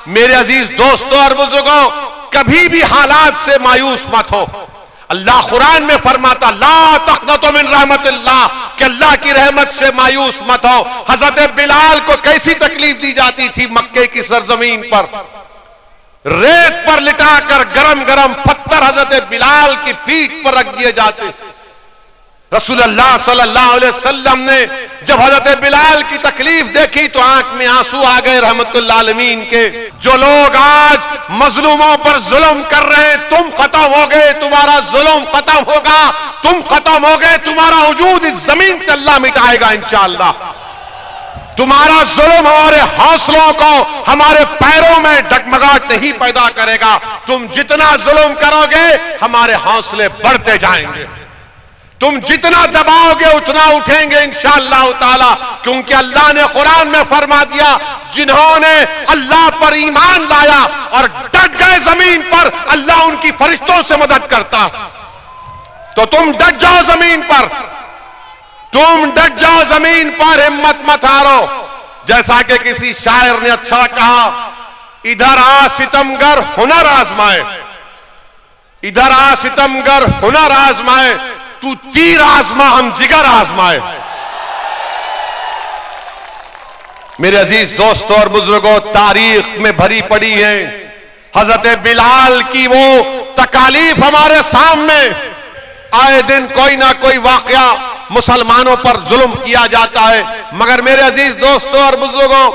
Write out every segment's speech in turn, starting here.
मेरे अजीज दोस्तों और बुजुर्गों, कभी भी हालात से मायूस मत हो। अल्लाह कुरान में फरमाता ला तक़नतु मिन रहमतिल्लाह, कि अल्लाह की रहमत से मायूस मत हो। हजरत बिलाल को कैसी तकलीफ दी जाती थी मक्के की सरजमीन पर, रेत पर लिटाकर गरम गरम पत्थर हजरत बिलाल की पीठ पर रख दिए जाते। रसूलुल्लाह सल्लल्लाहु अलैहि वसल्लम ने जब हजरत बिलाल की तकलीफ देखी तो आंख में आंसू आ गए रहमतुल्लाह आलमीन के। जो लोग आज मजलूमों पर जुल्म कर रहे हैं, तुम खत्म हो गए, तुम्हारा जुल्म खत्म होगा, तुम खत्म हो गए, तुम्हारा वजूद इस जमीन से अल्लाह मिटाएगा इंशाअल्लाह। तुम्हारा जुल्म हमारे हौसलों को, हमारे पैरों में डगमगाहट नहीं पैदा करेगा। तुम जितना जुल्म करोगे हमारे हौसले बढ़ते जाएंगे, तुम जितना दबाओगे उतना उठेंगे इंशाअल्लाह ताला। क्योंकि अल्लाह ने कुरान में फरमा दिया, जिन्होंने अल्लाह पर ईमान लाया और डट गए जमीन पर, अल्लाह उनकी फरिश्तों से मदद करता। तो तुम डट जाओ जमीन पर, तुम डट जाओ जमीन पर, हिम्मत मत हारो। जैसा कि किसी शायर ने अच्छा कहा, इधर आ सितमगर हुनर आजमाए, इधर आ सितमगर हुनर आजमाए, तू तीर आजमा हम जिगर आजमाए। मेरे अजीज दोस्तों और बुजुर्गों, तारीख में भरी पड़ी है हजरत बिलाल की वो तकालीफ हमारे सामने। आए दिन कोई ना कोई वाकया मुसलमानों पर जुल्म किया जाता है, मगर मेरे अजीज दोस्तों और बुजुर्गों,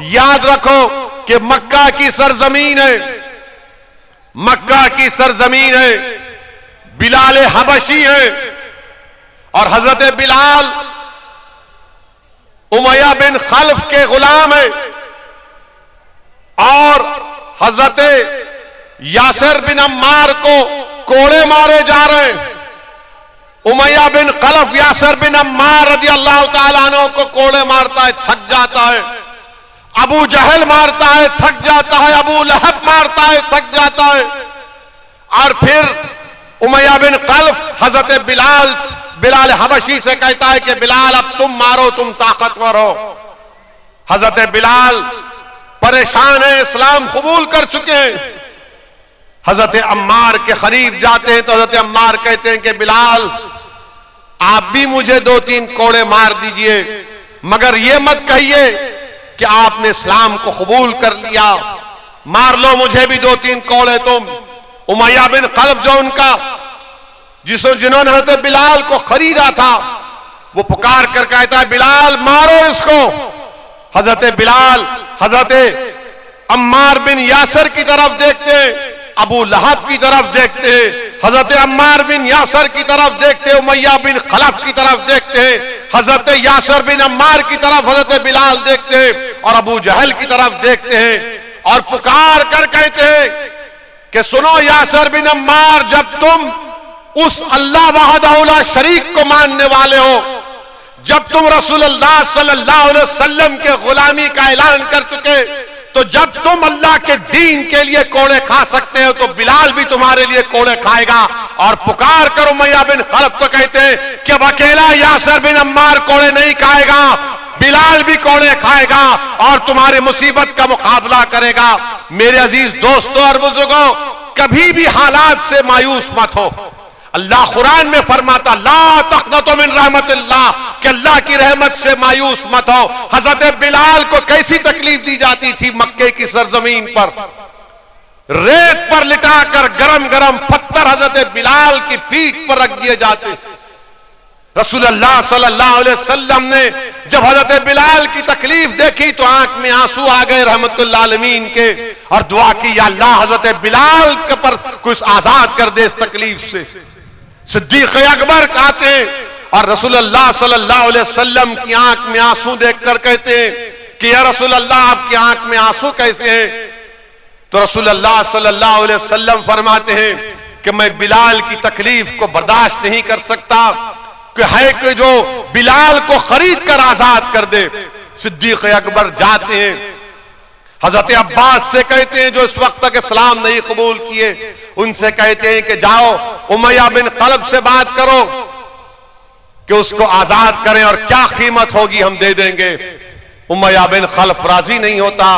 याद रखो कि मक्का की सरजमीन है, मक्का की सरजमीन है, बिलाल हबशी है और हजरत बिलाल उमैया बिन खल्फ के गुलाम है और हजरत यासिर बिन अम्मार को कोड़े मारे जा रहे हैं। उमैया बिन खल्फ यासिर बिन अम्मार रज़ी अल्लाह तआला अन्हु को कोड़े मारता है, थक जाता है। अबू जहल मारता है, थक जाता है। अबू लहब मारता है, थक जाता है। और फिर उमैया बिन खल्फ हजरत बिलाल हबशी से कहता है कि बिलाल अब तुम मारो, तुम ताकतवर हो। हजरत बिलाल परेशान है, इस्लाम कबूल कर चुके हैं। हजरत अम्मार के करीब जाते हैं तो हजरत अम्मार कहते हैं कि बिलाल आप भी मुझे 2-3 कोड़े मार दीजिए, मगर ये मत कहिए कि आपने इस्लाम को कबूल कर लिया, मार लो मुझे भी 2-3 कोड़े तुम। उमैया बिन खल्फ जो उनका जिन्होंने हजरत बिलाल को खरीदा था, वो पुकार कर कहता है बिलाल मारो इसको। हजरत बिलाल हजरत अम्मार बिन यासिर की तरफ देखते हैं, अबू लहब की तरफ देखते हैं, हजरत अम्मार बिन यासिर की तरफ देखते हैं, उमैया बिन खल्फ की तरफ देखते हैं, हजरत यासिर बिन अम्मार की तरफ हजरत बिलाल देखते हैं और अबू जहल की तरफ देखते हैं और पुकार कर कहते हैं कि सुनो यासिर बिन अम्मार, जब तुम उस अल्लाह वहदहू ला शरीक को मानने वाले हो, जब तुम रसूलुल्लाह सल्लल्लाहु अलैहि वसल्लम के गुलामी का ऐलान कर चुके, तो जब तुम अल्लाह के दीन के लिए कोड़े खा सकते हो तो बिलाल भी तुम्हारे लिए कोड़े खाएगा। और पुकार कर उमैया बिन खल्फ को कहते हैं कि अब अकेला यासिर बिन अम्मार कोड़े नहीं खाएगा, बिलाल भी कोड़े खाएगा और तुम्हारी मुसीबत का मुकाबला करेगा। मेरे अजीज दोस्तों और बुजुर्गों, कभी भी हालात से मायूस मत हो। अल्लाह कुरान में फरमाता ला तक़नतु मिन रहमतिल्लाह, कि अल्लाह की रहमत से मायूस मत हो। हजरत बिलाल को कैसी तकलीफ दी जाती थी मक्के की सरजमीन पर, रेत पर लिटाकर गरम गरम पत्थर हजरत बिलाल की पीठ पर रख दिए जाते। रसूलुल्लाह सल्लल्लाहु अलैहि वसल्लम ने जब हजरत बिलाल की तकलीफ देखी तो आंख में आंसू आ गए रहमतुल्लाह आलमीन के और दुआ की, या अल्लाह हजरत बिलाल के पर कुछ आजाद कर दे इस तकलीफ से। सिद्दीक अकबर कहते हैं और रसूलुल्लाह सल्लल्लाहु अलैहि वसल्लम की आंख में आंसू देखकर कहते हैं कि या रसूलुल्लाह आपकी आंख में आंसू कैसे हैं? तो रसूलुल्लाह सल्लल्लाहु अलैहि वसल्लम फरमाते हैं कि मैं बिलाल की तकलीफ को बर्दाश्त नहीं कर सकता, कि है कि जो बिलाल को खरीद कर आजाद कर दे। सिद्दीक अकबर जाते हैं, हजरत अब्बास से कहते हैं जो इस वक्त तक इस्लाम नहीं कबूल किए, उनसे कहते हैं कि जाओ उमैया बिन खल्फ से बात करो कि उसको आजाद करें और क्या कीमत होगी हम दे देंगे। उमैया बिन खल्फ राजी नहीं होता।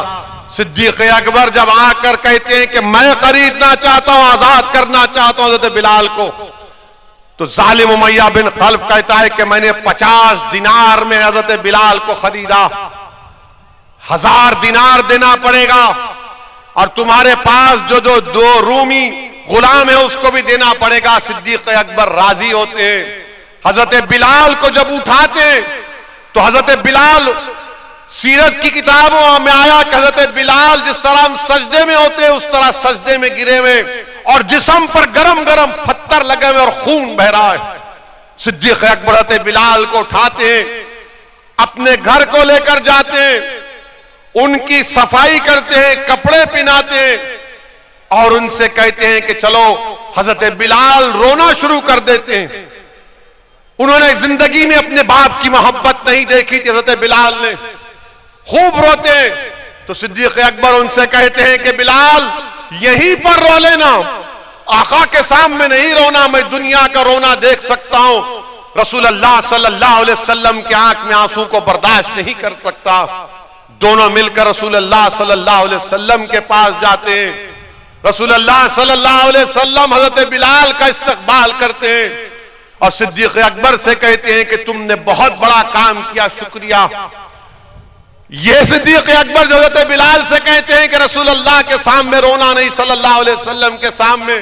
सिद्दीक अकबर जब आकर कहते हैं कि मैं खरीदना चाहता हूं, आजाद करना चाहता हूं हजरत बिलाल को, तो जालिम उमैया बिन खल्फ कहता है कि मैंने 50 दिनार में हजरत बिलाल को खरीदा, 1000 दिनार देना पड़ेगा, और तुम्हारे पास जो जो 2 रूमी गुलाम है उसको भी देना पड़ेगा। सिद्दीक अकबर राजी होते हैं। हजरत बिलाल को जब उठाते तो हजरत बिलाल, सीरत की किताबों में आया कि हजरत बिलाल जिस तरह हम सजदे में होते हैं उस तरह सजदे में गिरे हुए, और जिस्म पर गरम गरम पत्थर लगे हुए और खून बह रहा है। सिद्दीक अकबर हजरत बिलाल को उठाते हैं, अपने घर को लेकर जाते हैं, उनकी सफाई करते हैं, कपड़े पहनाते हैं, और उनसे कहते हैं कि चलो। हजरत बिलाल रोना शुरू कर देते हैं। उन्होंने जिंदगी में अपने बाप की मोहब्बत नहीं देखी थी, हजरत बिलाल ने खूब रोते हैं। तो सिद्दीक अकबर उनसे कहते हैं कि बिलाल यहीं पर रो लेना, आका के सामने नहीं रोना, मैं दुनिया का रोना देख सकता हूं, रसूल अल्लाह सल्लल्लाहु अलैहि वसल्लम की आंख में आंसू को बर्दाश्त नहीं कर सकता। दोनों मिलकर रसूल अल्लाह सल्लल्लाहु अलैहि वसल्लम के पास जाते हैं। रसूल अल्लाह सल्लल्लाहु अलैहि वसल्लम हजरत बिलाल का इस्तकबाल करते हैं और सिद्दीक अकबर से कहते हैं कि तुमने बहुत बड़ा काम किया, शुक्रिया। ये सिद्दीक अकबर जो हजरत बिलाल से कहते हैं कि रसूल अल्लाह के सामने रोना नहीं, सल्लल्लाहु अलैहि वसल्लम के सामने।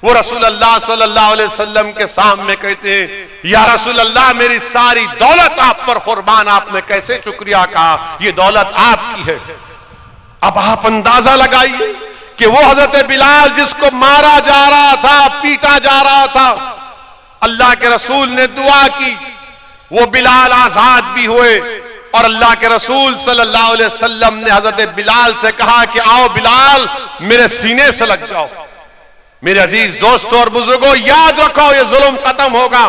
वो रसूल अल्लाह सल्लल्लाहु अलैहि वसल्लम के सामने कहते हैं, या रसूल अल्लाह मेरी सारी दौलत आप पर कुर्बान, आपने कैसे शुक्रिया कहा, ये दौलत आपकी है। अब आप अंदाजा लगाइए कि वो हजरत बिलाल जिसको मारा जा रहा था, पीटा जा रहा था, अल्लाह के रसूल ने दुआ की, वो बिलाल आजाद भी हुए, और अल्लाह के रसूल सल्लल्लाहु अलैहि वसल्लम ने हजरत बिलाल से कहा कि आओ बिलाल मेरे सीने से लग जाओ। मेरे अजीज दोस्तों और बुजुर्गों, याद रखो ये जुल्म खत्म होगा,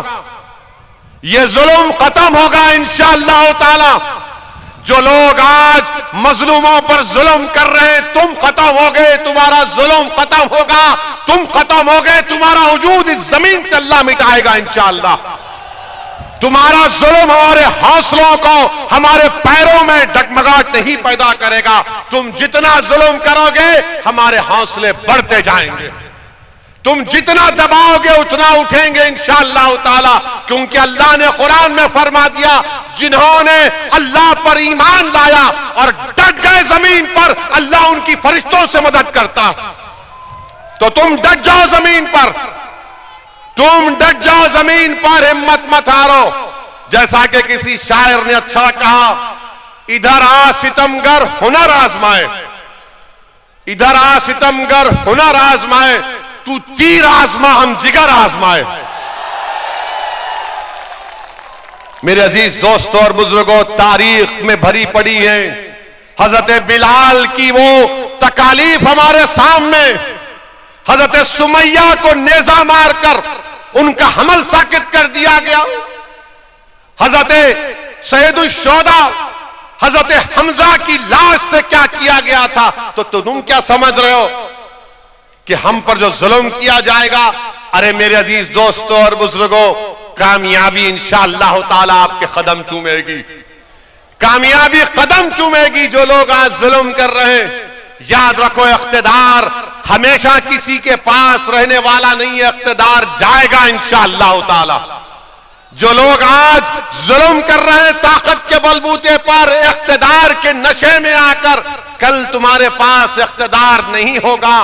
ये जुल्म खत्म होगा इंशाअल्लाह ताला। जो लोग आज मजलूमों पर जुल्म कर रहे हैं, तुम खत्म हो गए, तुम्हारा जुल्म खत्म होगा, तुम खत्म हो गए, तुम्हारा वजूद इस जमीन से अल्लाह मिटाएगा इंशाअल्लाह। तुम्हारा जुल्म हमारे हौसलों को, हमारे पैरों में डगमगाहट नहीं पैदा करेगा। तुम जितना जुल्म करोगे हमारे हौसले बढ़ते जाएंगे, तुम जितना दबाओगे उतना उठेंगे इंशाअल्लाह ताला, क्योंकि अल्लाह ने कुरान में फरमा दिया, जिन्होंने अल्लाह पर ईमान लाया और डट गए जमीन पर, अल्लाह उनकी फरिश्तों से मदद करता। तो तुम डट जाओ जमीन पर, तुम डट जाओ जमीन पर, हिम्मत मत हारो। जैसा कि किसी शायर ने अच्छा कहा, इधर आ सितमगर हुनर आजमाए, इधर आ सितमगर हुनर आजमाए, तू तीर आजमा हम जिगर आजमाए। मेरे अजीज दोस्तों और बुजुर्गों, तारीख में भरी पड़ी है हजरत बिलाल की वो तकालीफ हमारे सामने। हजरत सुमैया को नेजा मारकर उनका हमल साकित कर दिया गया। हजरत सैयदुल शोदा हजरत हमजा की लाश से क्या किया गया था, तो तुम क्या समझ रहे हो कि हम पर जो जुल्म किया जाएगा। अरे मेरे अजीज दोस्तों और बुजुर्गों, कामयाबी इंशाअल्लाह ताला आपके कदम चूमेगी, कामयाबी कदम चूमेगी। जो लोग आज जुल्म कर रहे हैं, याद रखो इख्तिदार हमेशा किसी के पास रहने वाला नहीं है, इख्तिदार जाएगा इंशाअल्लाह ताला। जो लोग आज जुल्म कर रहे हैं ताकत के बलबूते पर, इख्तिदार के नशे में आकर, कल तुम्हारे पास इख्तिदार नहीं होगा।